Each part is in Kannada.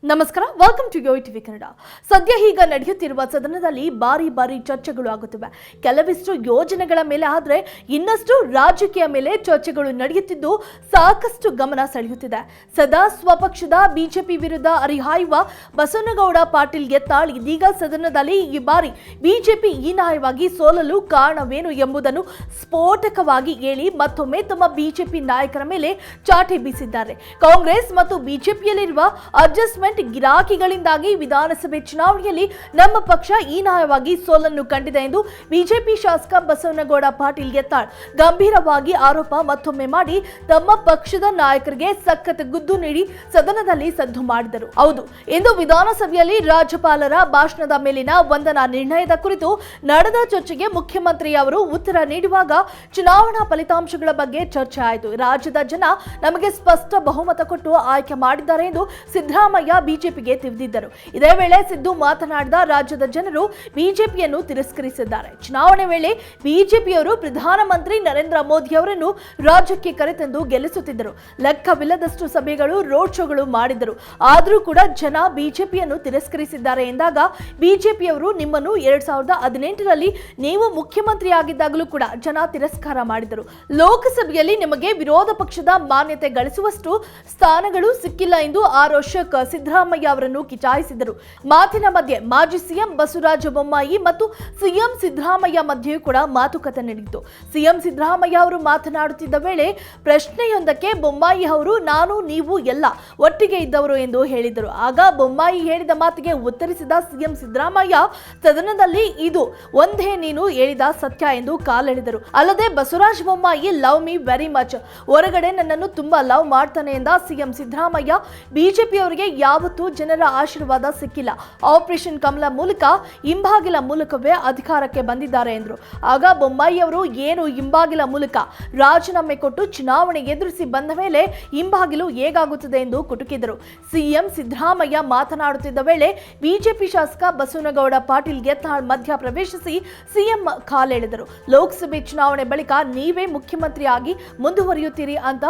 ನಮಸ್ಕಾರ, ವೆಲ್ಕಮ್ ಟು ಯೋಯ್ ಟಿವಿ ಕನ್ನಡ. ಸದ್ಯ ಈಗ ನಡೆಯುತ್ತಿರುವ ಸದನದಲ್ಲಿ ಬಾರಿ ಚರ್ಚೆಗಳು ಆಗುತ್ತಿವೆ. ಕೆಲವಿಷ್ಟು ಯೋಜನೆಗಳ ಮೇಲೆ ಆದರೆ ಇನ್ನಷ್ಟು ರಾಜಕೀಯ ಮೇಲೆ ಚರ್ಚೆಗಳು ನಡೆಯುತ್ತಿದ್ದು ಸಾಕಷ್ಟು ಗಮನ ಸೆಳೆಯುತ್ತಿದೆ. ಸದಾ ಸ್ವಪಕ್ಷದ ಬಿಜೆಪಿ ವಿರುದ್ಧ ಹರಿಹಾಯುವ ಬಸವನಗೌಡ ಪಾಟೀಲ್ ಯತ್ನಾಳ್ ಇದೀಗ ಸದನದಲ್ಲಿ ಈ ಬಾರಿ ಬಿಜೆಪಿ ಹೀನಾಯವಾಗಿ ಸೋಲಲು ಕಾರಣವೇನು ಎಂಬುದನ್ನು ಸ್ಫೋಟಕವಾಗಿ ಹೇಳಿ ಮತ್ತೊಮ್ಮೆ ತಮ್ಮ ಬಿಜೆಪಿ ನಾಯಕರ ಮೇಲೆ ಚಾಟಿ ಬೀಸಿದ್ದಾರೆ. ಕಾಂಗ್ರೆಸ್ ಮತ್ತು ಬಿಜೆಪಿಯಲ್ಲಿರುವ ಅಡ್ಜಸ್ಟ್ಮೆಂಟ್ ಗಿರಾಕಿಗಳಿಂದಾಗಿ ವಿಧಾನಸಭೆ ಚುನಾವಣೆಯಲ್ಲಿ ನಮ್ಮ ಪಕ್ಷ ಹೀನಾಯವಾಗಿ ಸೋಲನ್ನು ಕಂಡಿದೆ ಎಂದು ಬಿಜೆಪಿ ಶಾಸಕ ಬಸವನಗೌಡ ಪಾಟೀಲ್ ಯತ್ನಾಳ್ ಗಂಭೀರವಾಗಿ ಆರೋಪ ಮತ್ತೊಮ್ಮೆ ಮಾಡಿ ತಮ್ಮ ಪಕ್ಷದ ನಾಯಕರಿಗೆ ಸಖತ್ ಗುದ್ದು ನೀಡಿ ಸದನದಲ್ಲಿ ಸದ್ದು ಮಾಡಿದರು. ಹೌದು, ಇಂದು ವಿಧಾನಸಭೆಯಲ್ಲಿ ರಾಜ್ಯಪಾಲರ ಭಾಷಣದ ಮೇಲಿನ ವಂದನಾ ನಿರ್ಣಯದ ಕುರಿತು ನಡೆದ ಚರ್ಚೆಗೆ ಮುಖ್ಯಮಂತ್ರಿ ಅವರು ಉತ್ತರ ನೀಡುವಾಗ ಚುನಾವಣಾ ಫಲಿತಾಂಶಗಳ ಬಗ್ಗೆ ಚರ್ಚೆ ಆಯಿತು. ರಾಜ್ಯದ ಜನ ನಮಗೆ ಸ್ಪಷ್ಟ ಬಹುಮತ ಕೊಟ್ಟು ಆಯ್ಕೆ ಮಾಡಿದ್ದಾರೆ ಎಂದು ಸಿದ್ದರಾಮಯ್ಯ ಬಿಜೆಪಿಗೆ ತಿವಿದಿದ್ದರು. ಇದೇ ವೇಳೆ ಸಿದ್ದು ಮಾತನಾಡಿದ ರಾಜ್ಯದ ಜನರು ಬಿಜೆಪಿಯನ್ನು ತಿರಸ್ಕರಿಸಿದ್ದಾರೆ. ಚುನಾವಣೆ ವೇಳೆ ಬಿಜೆಪಿಯವರು ಪ್ರಧಾನಮಂತ್ರಿ ನರೇಂದ್ರ ಮೋದಿ ಅವರನ್ನು ರಾಜ್ಯಕ್ಕೆ ಕರೆತಂದು ಗೆಲ್ಲಿಸುತ್ತಿದ್ದರು. ಲೆಕ್ಕವಿಲ್ಲದಷ್ಟು ಸಭೆಗಳು, ರೋಡ್ ಶೋಗಳು ಮಾಡಿದರು. ಆದರೂ ಕೂಡ ಜನ ಬಿಜೆಪಿಯನ್ನು ತಿರಸ್ಕರಿಸಿದ್ದಾರೆ ಎಂದಾಗ ಬಿಜೆಪಿಯವರು ನಿಮ್ಮನ್ನು 2018ರಲ್ಲಿ ನೀವು ಮುಖ್ಯಮಂತ್ರಿಯಾಗಿದ್ದಾಗಲೂ ಕೂಡ ಜನ ತಿರಸ್ಕಾರ ಮಾಡಿದರು. ಲೋಕಸಭೆಯಲ್ಲಿ ನಿಮಗೆ ವಿರೋಧ ಪಕ್ಷದ ಮಾನ್ಯತೆ ಗಳಿಸುವಷ್ಟು ಸ್ಥಾನಗಳು ಸಿಕ್ಕಿಲ್ಲ ಎಂದು ಆರೋಶಕ್ ಸಿದ್ದರಾಮಯ್ಯ ಅವರನ್ನು ಕಿಚಾಯಿಸಿದರು. ಮಾತಿನ ಮಧ್ಯೆ ಮಾಜಿ ಸಿಎಂ ಬಸವರಾಜ ಬೊಮ್ಮಾಯಿ ಮತ್ತು ಸಿಎಂ ಸಿದ್ದರಾಮಯ್ಯ ಮಧ್ಯೆಯೂ ಕೂಡ ಮಾತುಕತೆ ನಡೆಯಿತು. ಸಿಎಂ ಸಿದ್ದರಾಮಯ್ಯ ಅವರು ಮಾತನಾಡುತ್ತಿದ್ದ ವೇಳೆ ಪ್ರಶ್ನೆಯೊಂದಕ್ಕೆ ಬೊಮ್ಮಾಯಿ ಅವರು ನಾನು ನೀವು ಎಲ್ಲ ಒಟ್ಟಿಗೆ ಇದ್ದವರು ಎಂದು ಹೇಳಿದರು. ಆಗ ಬೊಮ್ಮಾಯಿ ಹೇಳಿದ ಮಾತಿಗೆ ಉತ್ತರಿಸಿದ ಸಿಎಂ ಸಿದ್ದರಾಮಯ್ಯ ಸದನದಲ್ಲಿ ಇದು ಒಂದೇ ನೀನು ಹೇಳಿದ ಸತ್ಯ ಎಂದು ಕಾಲೆಳೆದರು. ಅಲ್ಲದೆ Basavaraj Bommai love me very much, ಹೊರಗಡೆ ನನ್ನನ್ನು ತುಂಬಾ ಲವ್ ಮಾಡ್ತಾನೆ ಎಂದ ಸಿಎಂ ಸಿದ್ದರಾಮಯ್ಯ ಬಿಜೆಪಿಯವರಿಗೆ ಯಾವತ್ತೂ ಜನರ ಆಶೀರ್ವಾದ ಸಿಕ್ಕಿಲ್ಲ. ಆಪರೇಷನ್ ಕಮಲ ಮೂಲಕ ಹಿಂಬಾಗಿಲ ಮೂಲಕವೇ ಅಧಿಕಾರಕ್ಕೆ ಬಂದಿದ್ದಾರೆ ಎಂದರು. ಆಗ ಬೊಮ್ಮಾಯಿ ಅವರು ಏನು ಹಿಂಬಾಗಿಲ ಮೂಲಕ ರಾಜೀನಾಮೆ ಕೊಟ್ಟು ಚುನಾವಣೆ ಎದುರಿಸಿ ಬಂದ ಮೇಲೆ ಹಿಂಬಾಗಿಲು ಹೇಗಾಗುತ್ತದೆ ಎಂದು ಕುಟುಕಿದರು. ಸಿಎಂ ಸಿದ್ದರಾಮಯ್ಯ ಮಾತನಾಡುತ್ತಿದ್ದ ವೇಳೆ ಬಿಜೆಪಿ ಶಾಸಕ ಬಸವನಗೌಡ ಪಾಟೀಲ್ ಯತ್ನಾಳ್ ಮಧ್ಯ ಪ್ರವೇಶಿಸಿ ಸಿಎಂ ಕಾಲೆಳೆದರು. ಲೋಕಸಭೆ ಚುನಾವಣೆ ಬಳಿಕ ನೀವೇ ಮುಖ್ಯಮಂತ್ರಿಯಾಗಿ ಮುಂದುವರಿಯುತ್ತೀರಿ ಅಂತ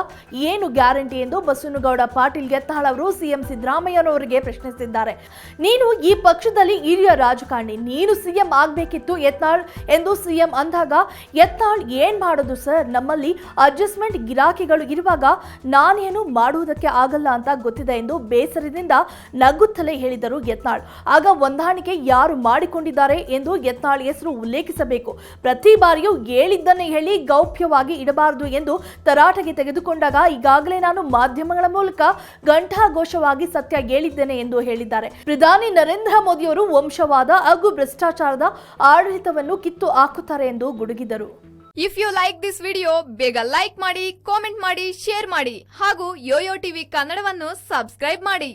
ಏನು ಗ್ಯಾರಂಟಿ ಎಂದು ಬಸವನಗೌಡ ಪಾಟೀಲ್ ಯತ್ನಾಳ್ ಅವರು ಸಿಎಂ ಸಿದ್ದರಾಮಯ್ಯನವರಿಗೆ ಪ್ರಶ್ನಿಸಿದ್ದಾರೆ. ನೀನು ಈ ಪಕ್ಷದಲ್ಲಿ ಹಿರಿಯ ರಾಜಕಾರಣಿ, ನೀನು ಸಿಎಂ ಆಗಬೇಕಿತ್ತು ಯತ್ನಾಳ್ ಎಂದು ಸಿಎಂ ಅಂದಾಗ ಯತ್ನಾಳ್ ಏನ್ ಮಾಡೋದು ಸರ್, ನಮ್ಮಲ್ಲಿ ಅಡ್ಜಸ್ಟ್ಮೆಂಟ್ ಗಿರಾಕಿಗಳು ಇರುವಾಗ ನಾನೇನು ಮಾಡುವುದಕ್ಕೆ ಆಗಲ್ಲ ಅಂತ ಗೊತ್ತಿದೆ ಎಂದು ಬೇಸರದಿಂದ ನಗುತ್ತಲೇ ಹೇಳಿದರು ಯತ್ನಾಳ್. ಆಗ ಹೊಂದಾಣಿಕೆ ಯಾರು ಮಾಡಿಕೊಂಡಿದ್ದಾರೆ ಎಂದು ಯತ್ನಾಳ್ ಹೆಸರು ಉಲ್ಲೇಖಿಸಬೇಕು. ಪ್ರತಿ ಬಾರಿಯೂ ಹೇಳಿದ್ದನ್ನೇ ಹೇಳಿ ಗೌಪ್ಯವಾಗಿ ಇಡಬಾರದು ಎಂದು ತರಾಟೆಗೆ ತೆಗೆದುಕೊಂಡಾಗ ಈಗಾಗಲೇ ನಾನು ಮಾಧ್ಯಮಗಳ ಮೂಲಕ ಘಂಟಾಘೋಷವಾಗಿ ಸತ್ಯ ಹೇಳಿದ್ದೇನೆ ಎಂದು ಹೇಳಿದ್ದಾರೆ. ಪ್ರಧಾನಿ ನರೇಂದ್ರ ಮೋದಿಯವರು ವಂಶವಾದ ಹಾಗೂ ಭ್ರಷ್ಟಾಚಾರದ ಆಡಳಿತವನ್ನು ಕಿತ್ತು ಹಾಕುತ್ತಾರೆ ಎಂದು ಗುಡುಗಿದರು. If you like this video ಬೇಗ ಲೈಕ್ ಮಾಡಿ, ಕಾಮೆಂಟ್ ಮಾಡಿ, ಶೇರ್ ಮಾಡಿ ಹಾಗೂ ಯೋಯೋ ಟಿವಿ ಕನ್ನಡವನ್ನು ಸಬ್ಸ್ಕ್ರೈಬ್ ಮಾಡಿ.